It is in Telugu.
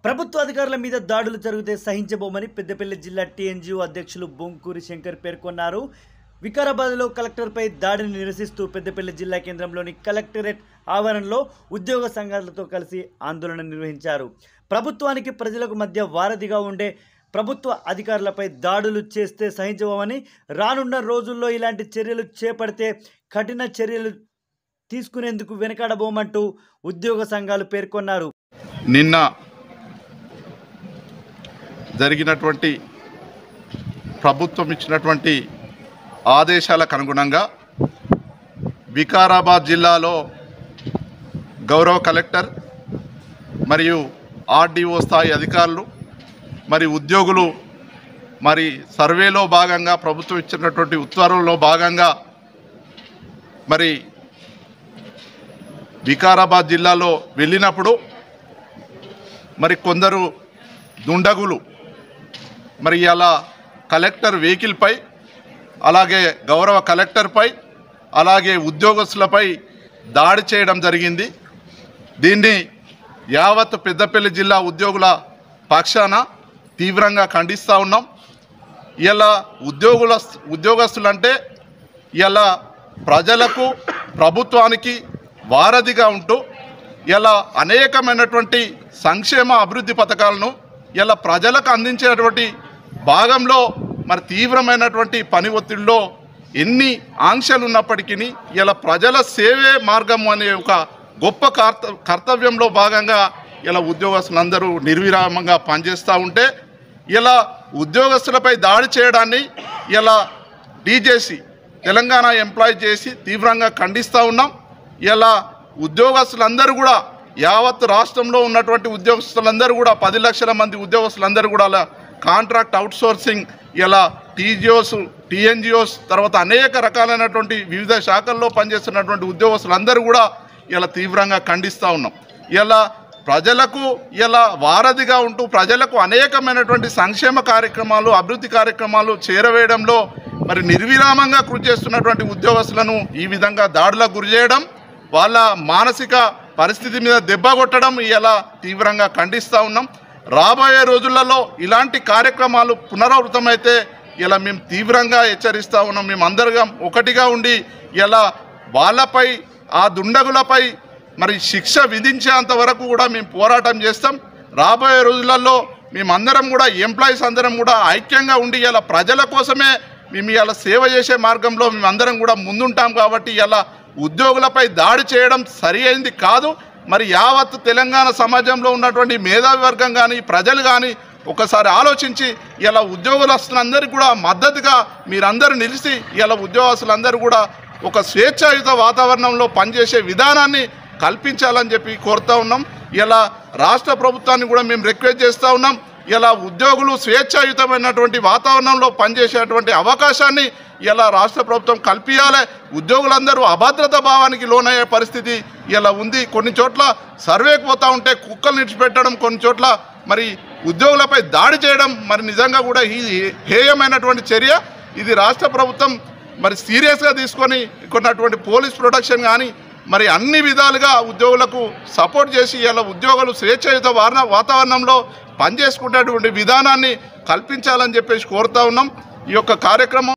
ప్రభుత్వ అధికారుల మీద దాడులు జరిగితే సహించబోమని పెద్దపల్లి జిల్లా టీఎన్జీఓ అధ్యక్షులు బొంకూరి శంకర్ పేర్కొన్నారు. వికారాబాద్లో కలెక్టర్పై దాడిని నిరసిస్తూ పెద్దపల్లి జిల్లా కేంద్రంలోని కలెక్టరేట్ ఆవరణలో ఉద్యోగ సంఘాలతో కలిసి ఆందోళన నిర్వహించారు. ప్రభుత్వానికి ప్రజలకు మధ్య వారధిగా ఉండే ప్రభుత్వ అధికారులపై దాడులు చేస్తే సహించబోమని, రానున్న రోజుల్లో ఇలాంటి చర్యలు చేపడితే కఠిన చర్యలు తీసుకునేందుకు వెనకాడబోమంటూ ఉద్యోగ సంఘాలు పేర్కొన్నారు. నిన్న జరిగినటువంటి ప్రభుత్వం ఇచ్చినటువంటి ఆదేశాలకు అనుగుణంగా వికారాబాద్ జిల్లాలో గౌరవ కలెక్టర్ మరియు ఆర్డీఓ స్థాయి అధికారులు మరి ఉద్యోగులు మరి సర్వేలో భాగంగా ప్రభుత్వం ఇచ్చినటువంటి ఉత్తర్వుల్లో భాగంగా మరి వికారాబాద్ జిల్లాలో వెళ్ళినప్పుడు మరి కొందరు దుండగులు మరి అలా కలెక్టర్ వెహికల్పై, అలాగే గౌరవ కలెక్టర్పై, అలాగే ఉద్యోగస్తులపై దాడి చేయడం జరిగింది. దీన్ని యావత్ పెద్దపల్లి జిల్లా ఉద్యోగుల పక్షాన తీవ్రంగా ఖండిస్తూ ఉన్నాం. ఇలా ఉద్యోగస్తులంటే ఇలా ప్రజలకు ప్రభుత్వానికి వారధిగా ఉంటూ ఇలా అనేకమైనటువంటి సంక్షేమ అభివృద్ధి పథకాలను ఇలా ప్రజలకు అందించేటువంటి భాగంలో మరి తీవ్రమైనటువంటి పని ఒత్తిడిలో ఎన్ని ఆంక్షలు ఉన్నప్పటికీ ఇలా ప్రజల సేవే మార్గం అనే ఒక గొప్ప కర్తవ్యంలో భాగంగా ఇలా ఉద్యోగస్తులందరూ నిర్విరామంగా పనిచేస్తూ ఉంటే ఇలా ఉద్యోగస్తులపై దాడి చేయడాన్ని ఇలా డీజేసీ తెలంగాణ ఎంప్లాయీ చేసి తీవ్రంగా ఖండిస్తూ ఉన్నాం. ఇలా ఉద్యోగస్తులందరూ కూడా యావత్ రాష్ట్రంలో ఉన్నటువంటి ఉద్యోగస్తులందరూ కూడా 10 లక్షల మంది ఉద్యోగస్తులందరూ కూడా అలా కాంట్రాక్ట్ అవుట్సోర్సింగ్ ఇలా టీజీఓస్, టీఎన్జిఓస్ తర్వాత అనేక రకాలైనటువంటి వివిధ శాఖల్లో పనిచేస్తున్నటువంటి ఉద్యోగస్తులందరూ కూడా ఇలా తీవ్రంగా ఖండిస్తూ ఉన్నాం. ఇలా ప్రజలకు ఇలా వారధిగా ఉంటూ ప్రజలకు అనేకమైనటువంటి సంక్షేమ కార్యక్రమాలు, అభివృద్ధి కార్యక్రమాలు చేరవేయడంలో మరి నిర్విరామంగా కృషి చేస్తున్నటువంటి ఉద్యోగస్తులను ఈ విధంగా దాడులకు గురి చేయడం, వాళ్ళ మానసిక పరిస్థితి మీద దెబ్బ కొట్టడం ఇలా తీవ్రంగా ఖండిస్తూ ఉన్నాం. రాబోయే రోజులలో ఇలాంటి కార్యక్రమాలు పునరావృతమైతే ఇలా మేము తీవ్రంగా హెచ్చరిస్తూ ఉన్నాం. మేము అందరం ఒకటిగా ఉండి ఇలా వాళ్ళపై, ఆ దుండగులపై మరి శిక్ష విధించేంత వరకు కూడా మేము పోరాటం చేస్తాం. రాబోయే రోజులలో మేమందరం కూడా ఎంప్లాయీస్ అందరం కూడా ఐక్యంగా ఉండి ఇలా ప్రజల కోసమే మేము ఇలా సేవ చేసే మార్గంలో మేమందరం కూడా ముందుంటాం. కాబట్టి ఇలా ఉద్యోగులపై దాడి చేయడం సరి అయింది కాదు. మరి యావత్ తెలంగాణ సమాజంలో ఉన్నటువంటి మేధావి వర్గం కానీ ప్రజలు కానీ ఒకసారి ఆలోచించి ఇలా ఉద్యోగస్తులందరికీ కూడా మద్దతుగా మీరందరూ నిలిచి ఇలా ఉద్యోగస్తులందరూ కూడా ఒక స్వేచ్ఛాయుత వాతావరణంలో పనిచేసే విధానాన్ని కల్పించాలని చెప్పి కోరుతూ ఉన్నాం. ఇలా రాష్ట్ర ప్రభుత్వాన్ని కూడా మేము రిక్వెస్ట్ చేస్తూ ఉన్నాం. ఇలా ఉద్యోగులు స్వేచ్ఛాయుతమైనటువంటి వాతావరణంలో పనిచేసేటువంటి అవకాశాన్ని ఇలా రాష్ట్ర ప్రభుత్వం కల్పించాలి. ఉద్యోగులందరూ అభద్రతా భావానికి లోనయ్యే పరిస్థితి ఇలా ఉంది. కొన్ని చోట్ల సర్వేకి పోతూ ఉంటే కుక్కలు నిడిచిపెట్టడం, కొన్ని చోట్ల మరి ఉద్యోగులపై దాడి చేయడం మరి నిజంగా కూడా ఈ హేయమైనటువంటి చర్య. ఇది రాష్ట్ర ప్రభుత్వం మరి సీరియస్గా తీసుకొని కొన్నటువంటి పోలీస్ ప్రొటెక్షన్ కానీ మరి అన్ని విధాలుగా ఉద్యోగులకు సపోర్ట్ చేసి ఇలా ఉద్యోగులు స్వేచ్ఛాయుత వాతావరణంలో పనిచేసుకునేటువంటి విధానాన్ని కల్పించాలని చెప్పేసి కోరుతూ ఉన్నాం. ఈ యొక్క కార్యక్రమం